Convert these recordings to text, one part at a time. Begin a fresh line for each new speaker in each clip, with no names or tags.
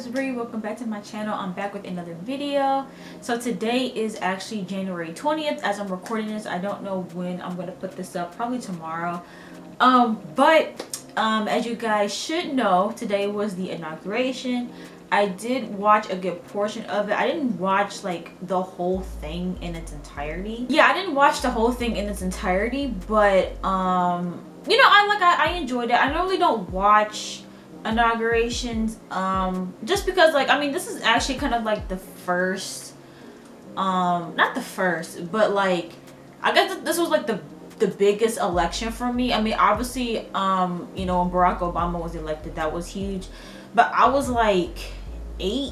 is Bree. Welcome back to my channel. I'm back with another video. So today is actually January 20th as I'm recording this. I don't know when I'm going to put this up, probably tomorrow. As you guys should know, today was the inauguration. I did watch a good portion of it. I didn't watch like the whole thing in its entirety. Yeah, I didn't watch the whole thing in its entirety, but I enjoyed it. I normally don't watch inaugurations just because this is actually kind of like the first not the first, but like I guess this was like the biggest election for me. I mean, obviously when Barack Obama was elected, that was huge, but I was like 8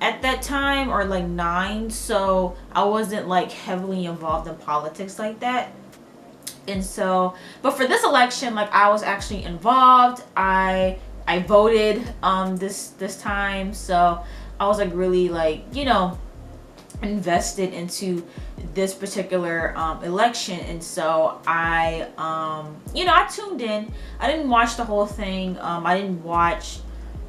at that time, or like 9, so I wasn't like heavily involved in politics like that. And so, but for this election, like I was actually involved. I voted this time, so I was like really like invested into this particular election. And so I tuned in. I didn't watch the whole thing. I didn't watch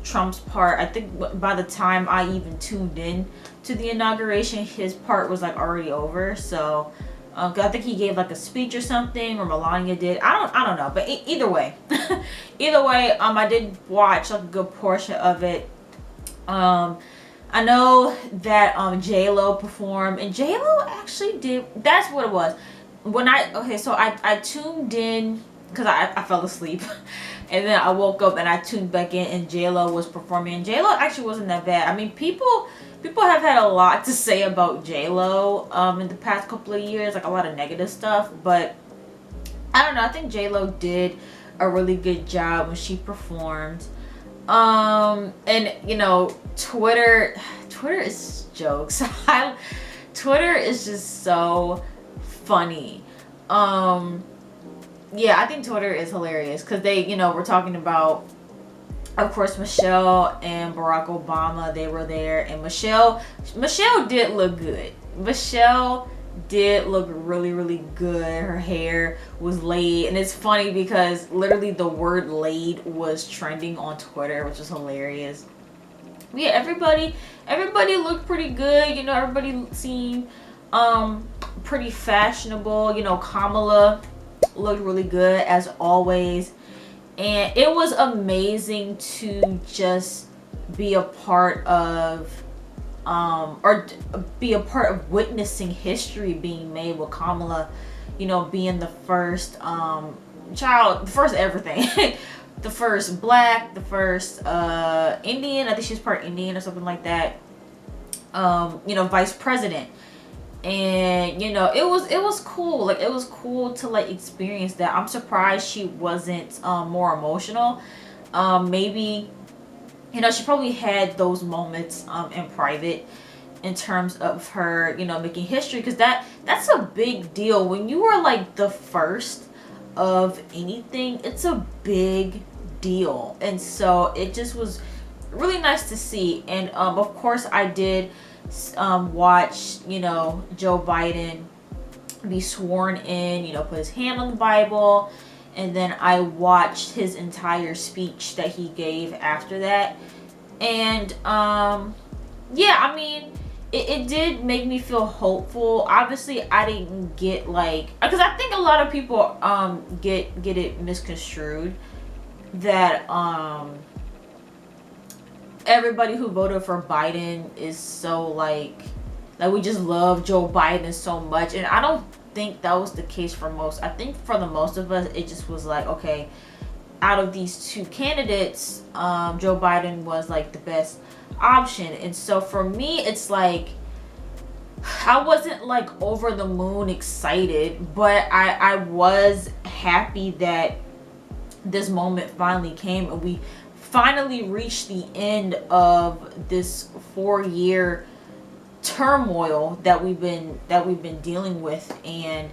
Trump's part. I think by the time I even tuned in to the inauguration, his part was like already over. So I think he gave like a speech or something, or Melania did. I don't know, but either way, I did watch like a good portion of it. I know that J-Lo performed, and J-Lo actually did. That's what it was. So I tuned in because I fell asleep, and then I woke up and I tuned back in, and J-Lo was performing. And J-Lo actually wasn't that bad. I mean, people have had a lot to say about J-Lo in the past couple of years, like a lot of negative stuff, but I don't know. I think J-Lo did a really good job when she performed. And Twitter is jokes. Twitter is just so funny. I think Twitter is hilarious because they, we're talking about, of course, Michelle and Barack Obama. They were there, and Michelle did look good. Michelle did look really, really good. Her hair was laid, and it's funny because literally the word laid was trending on Twitter, which is hilarious. But yeah, everybody looked pretty good. Everybody seemed pretty fashionable. Kamala looked really good as always. And it was amazing to just be a part of witnessing history being made with Kamala, being the first child, the first everything. The first black, the first Indian. I think she's part Indian or something like that. Vice president. And it was cool. Like, it was cool to like experience that. I'm surprised she wasn't more emotional. Maybe she probably had those moments in private in terms of her making history, because that's a big deal when you are like the first of anything. It's a big deal, and so it just was really nice to see. And of course I did watch Joe Biden be sworn in, put his hand on the Bible, and then I watched his entire speech that he gave after that. And I mean, it did make me feel hopeful. Obviously I didn't get because I think a lot of people get it misconstrued that everybody who voted for Biden is so like we just love Joe Biden so much, and I don't think that was the case for most. I think for the most of us, it just was like, okay, out of these two candidates, Joe Biden was like the best option. And so for me, it's like I wasn't like over the moon excited, but I was happy that this moment finally came, and we finally reached the end of this 4-year turmoil that we've been dealing with. And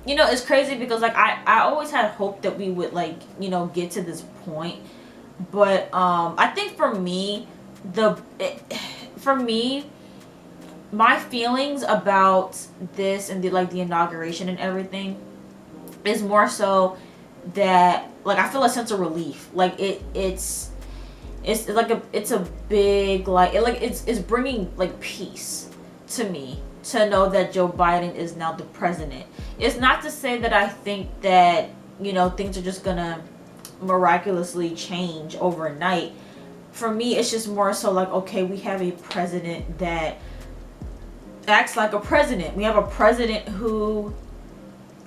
it's crazy because like I always had hope that we would get to this point, but I think for me my feelings about this and the inauguration and everything is more so that like I feel a sense of relief. Like it's It's like it's a big like it's bringing like peace to me to know that Joe Biden is now the president. It's not to say that I think that, you know, things are just gonna miraculously change overnight. For me, it's just more so like, okay, we have a president that acts like a president. We have a president who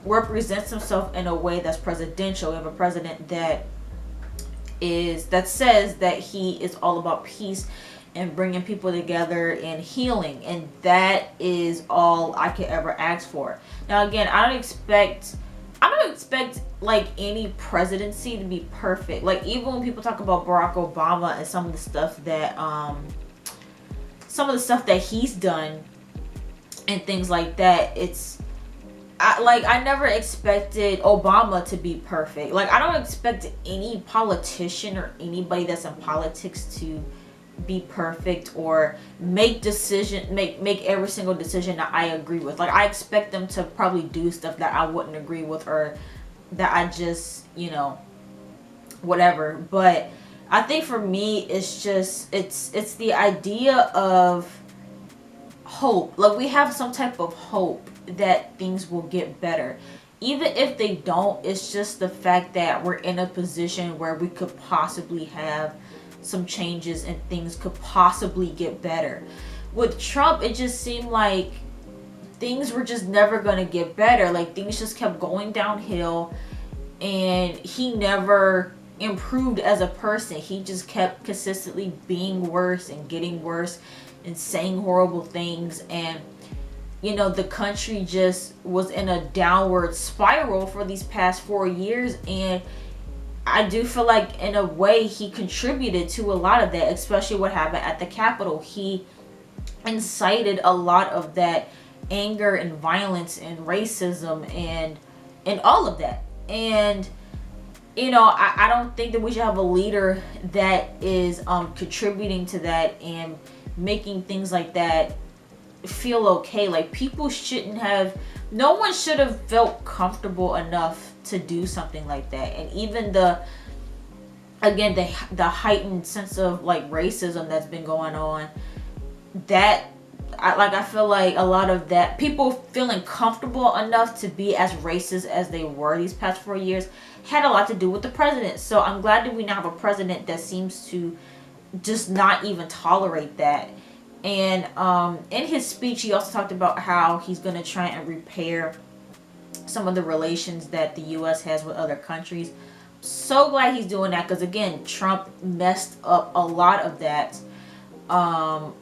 represents himself in a way that's presidential. We have a president that says that he is all about peace and bringing people together and healing, and that is all I could ever ask for. Now again, I don't expect like any presidency to be perfect. Like even when people talk about Barack Obama and some of the stuff that he's done and things like that, I never expected Obama to be perfect. Like I don't expect any politician or anybody that's in politics to be perfect or make every single decision that I agree with. Like I expect them to probably do stuff that I wouldn't agree with or that I just, you know, whatever. But I think for me it's just it's the idea of hope. Like we have some type of hope that things will get better. Even if they don't, it's just the fact that we're in a position where we could possibly have some changes and things could possibly get better. With Trump, it just seemed like things were just never going to get better. Like things just kept going downhill and he never improved as a person. He just kept consistently being worse and getting worse and saying horrible things, and you know, the country just was in a downward spiral for these past 4 years. And I do feel like in a way he contributed to a lot of that, especially what happened at the Capitol. He incited a lot of that anger and violence and racism and all of that. And you know, I don't think that we should have a leader that is contributing to that and making things like that feel okay. Like people shouldn't have, no one should have felt comfortable enough to do something like that. And even the heightened sense of like racism that's been going on, that I feel like a lot of that, people feeling comfortable enough to be as racist as they were these past 4 years, had a lot to do with the president. So I'm glad that we now have a president that seems to just not even tolerate that. And in his speech, he also talked about how he's going to try and repair some of the relations that the U.S. has with other countries. So glad he's doing that, because again, Trump messed up a lot of that.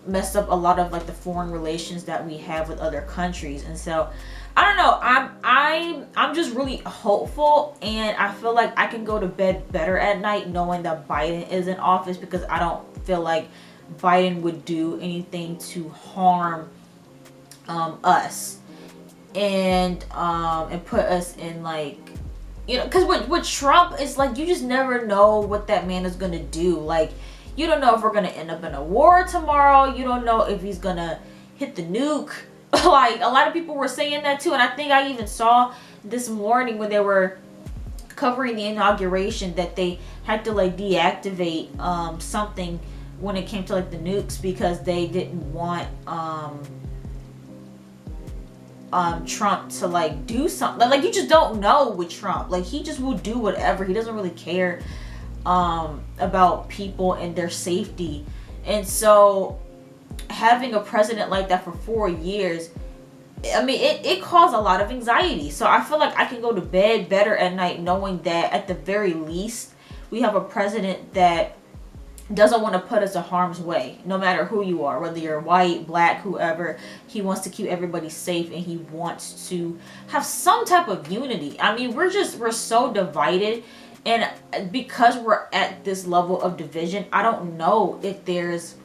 Messed up a lot of like the foreign relations that we have with other countries. And so I don't know, I'm just really hopeful, and I feel like I can go to bed better at night knowing that Biden is in office, because I don't feel like Biden would do anything to harm us and put us in like, you know, because with Trump, it's like you just never know what that man is gonna do. Like, you don't know if we're gonna end up in a war tomorrow. You don't know if he's gonna hit the nuke. Like, a lot of people were saying that too, and I think I even saw this morning when they were covering the inauguration that they had to like deactivate something when it came to like the nukes, because they didn't want Trump to like do something. Like, you just don't know with Trump. Like, he just will do whatever. He doesn't really care about people and their safety. And so having a president like that for 4 years, I mean, it caused a lot of anxiety. So I feel like I can go to bed better at night knowing that at the very least we have a president that doesn't want to put us in harm's way, no matter who you are, whether you're white, black, whoever. He wants to keep everybody safe, and he wants to have some type of unity. I mean, we're so divided, and because we're at this level of division, I don't know if there's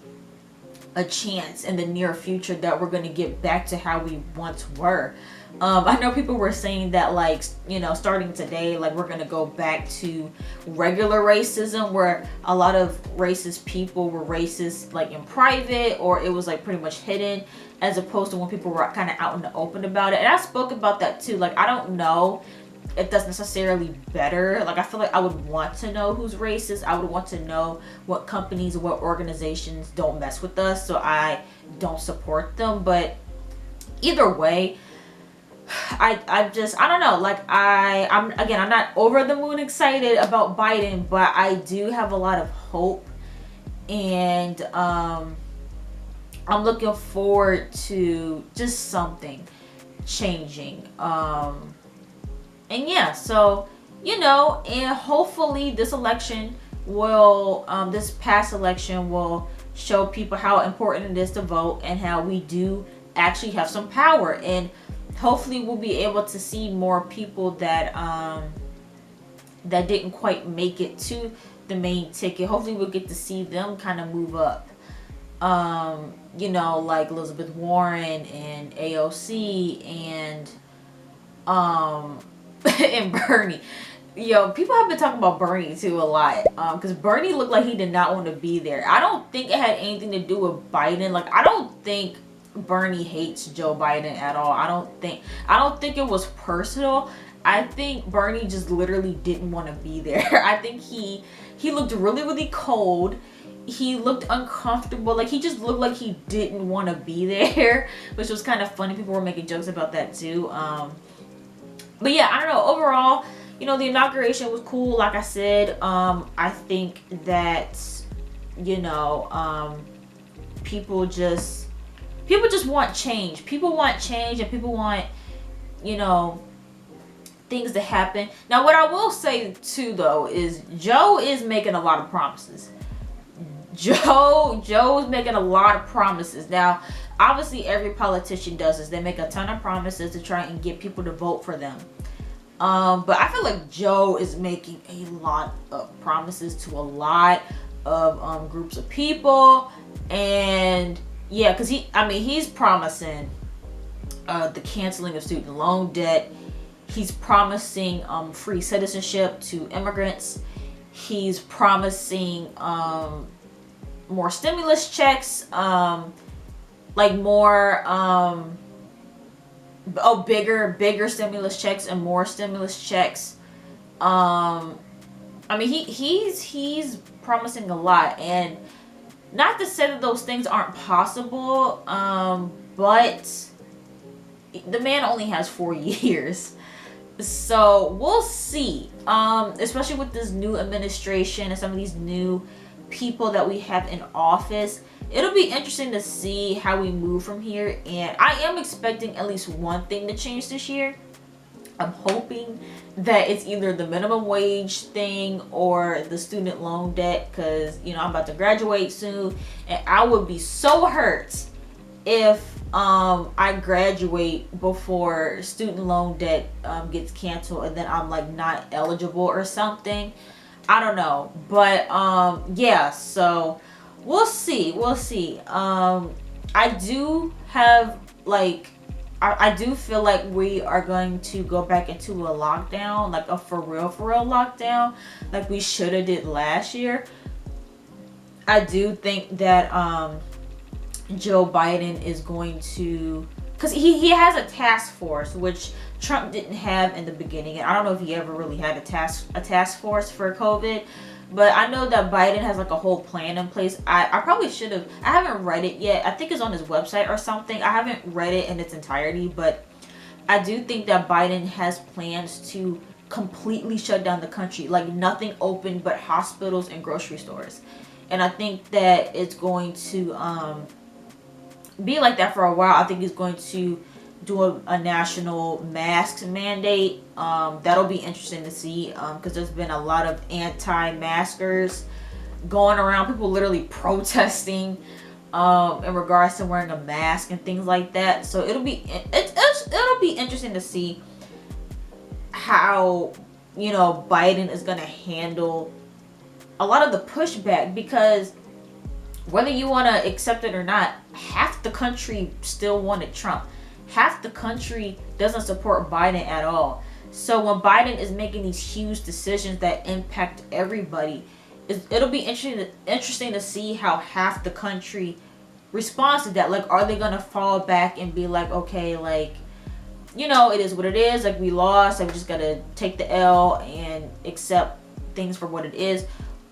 a chance in the near future that we're going to get back to how we once were. I know people were saying that, like, you know, starting today, like, we're going to go back to regular racism, where a lot of racist people were racist, like, in private, or it was, like, pretty much hidden, as opposed to when people were kind of out in the open about it. And I spoke about that, too. Like, I don't know it doesn't necessarily better. Like, I feel like I would want to know who's racist. I would want to know what companies or what organizations don't mess with us, so I don't support them. But either way, I don't know. Like, I'm not over the moon excited about Biden, but I do have a lot of hope, and I'm looking forward to just something changing. And yeah, so, and hopefully this election will, this past election will show people how important it is to vote and how we do actually have some power. And hopefully we'll be able to see more people that that didn't quite make it to the main ticket. Hopefully we'll get to see them kind of move up. Like Elizabeth Warren and AOC and and Bernie. People have been talking about Bernie too a lot, because Bernie looked like he did not want to be there. I don't think it had anything to do with Biden. Like, I don't think Bernie hates Joe Biden at all. I don't think it was personal. I think Bernie just literally didn't want to be there. I think he looked really, really cold. He looked uncomfortable. Like, he just looked like he didn't want to be there, which was kind of funny. People were making jokes about that too. But yeah, I don't know. Overall, the inauguration was cool. Like I said, I think that, people just want change. People want change, and people want, things to happen. Now, what I will say too, though, is Joe is making a lot of promises. Joe's making a lot of promises. Now, obviously, every politician does this. They make a ton of promises to try and get people to vote for them. But I feel like Joe is making a lot of promises to a lot of groups of people. And yeah, because he's promising the canceling of student loan debt. He's promising free citizenship to immigrants. He's promising more stimulus checks, like more bigger stimulus checks and more stimulus checks. He's promising a lot, and not to say that those things aren't possible, but the man only has 4 years. So we'll see, especially with this new administration and some of these new people that we have in office. It'll be interesting to see how we move from here, and I am expecting at least one thing to change this year. I'm hoping that it's either the minimum wage thing or the student loan debt, because I'm about to graduate soon, and I would be so hurt if I graduate before student loan debt gets canceled, and then I'm like not eligible or something. I don't know, but yeah, so we'll see. I do have I do feel like we are going to go back into a lockdown, like a for real lockdown, like we should have did last year. I do think that Joe Biden is going to, because he has a task force, which Trump didn't have in the beginning, and I don't know if he ever really had a task force for COVID, but I know that Biden has like a whole plan in place. I probably should have, I haven't read it yet. I think it's on his website or something. I haven't read it in its entirety, but I do think that Biden has plans to completely shut down the country, like nothing open but hospitals and grocery stores. And I think that it's going to be like that for a while. I think he's going to do a national mask mandate. That'll be interesting to see, because there's been a lot of anti-maskers going around, people literally protesting in regards to wearing a mask and things like that. So it'll be interesting to see how Biden is going to handle a lot of the pushback, because whether you want to accept it or not, half the country still wanted Trump. Half the country doesn't support Biden at all. So when Biden is making these huge decisions that impact everybody, it'll be interesting to see how half the country responds to that. Like, are they gonna fall back and be like, okay, like, you know, it is what it is. Like, we lost, like, we just gotta take the L and accept things for what it is?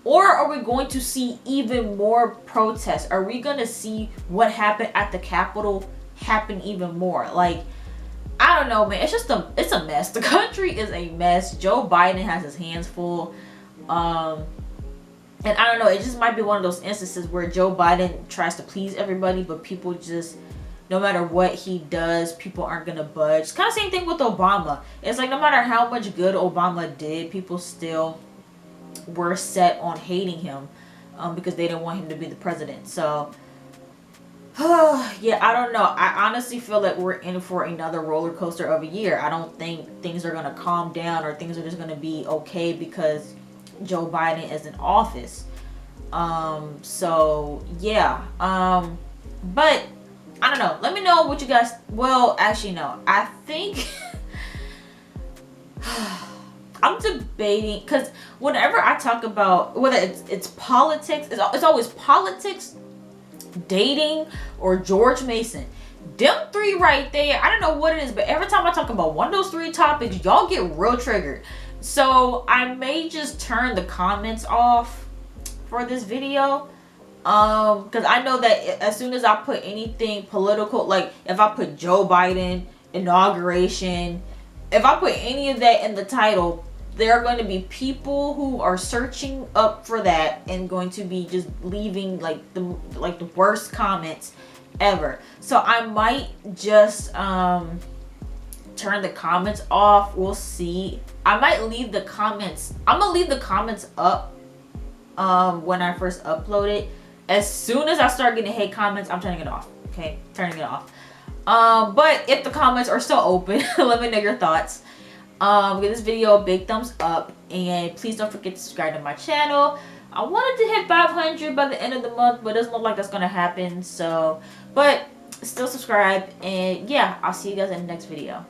Or are we going to see even more protests? Are we gonna see what happened at the Capitol happen even more? Like, I don't know, man. It's a mess. The country is a mess. Joe Biden has his hands full. And I don't know, it just might be one of those instances where Joe Biden tries to please everybody, but people just, no matter what he does, people aren't gonna budge. It's kind of same thing with Obama. It's like, no matter how much good Obama did, people still were set on hating him because they didn't want him to be the president. So, yeah, I don't know. I honestly feel like we're in for another roller coaster of a year. I don't think things are gonna calm down or things are just gonna be okay because Joe Biden is in office. So yeah. But I don't know. Let me know what you guys, well, actually no. I think I'm debating, because whenever I talk about whether it's politics, it's always politics, dating, or George Mason. Them three right there, I don't know what it is, but every time I talk about one of those three topics, y'all get real triggered. So I may just turn the comments off for this video, because I know that as soon as I put anything political, like if I put Joe Biden, inauguration, if I put any of that in the title, there are going to be people who are searching up for that and going to be just leaving like the worst comments ever. So I might just turn the comments off. We'll see. I might leave the comments. I'm gonna leave the comments up when I first upload it. As soon as I start getting hate comments, I'm turning it off. Okay, turning it off. But if the comments are still open, let me know your thoughts. Give this video a big thumbs up, and please don't forget to subscribe to my channel. I wanted to hit 500 by the end of the month, but it doesn't look like that's gonna happen. So, but still subscribe, and yeah, I'll see you guys in the next video.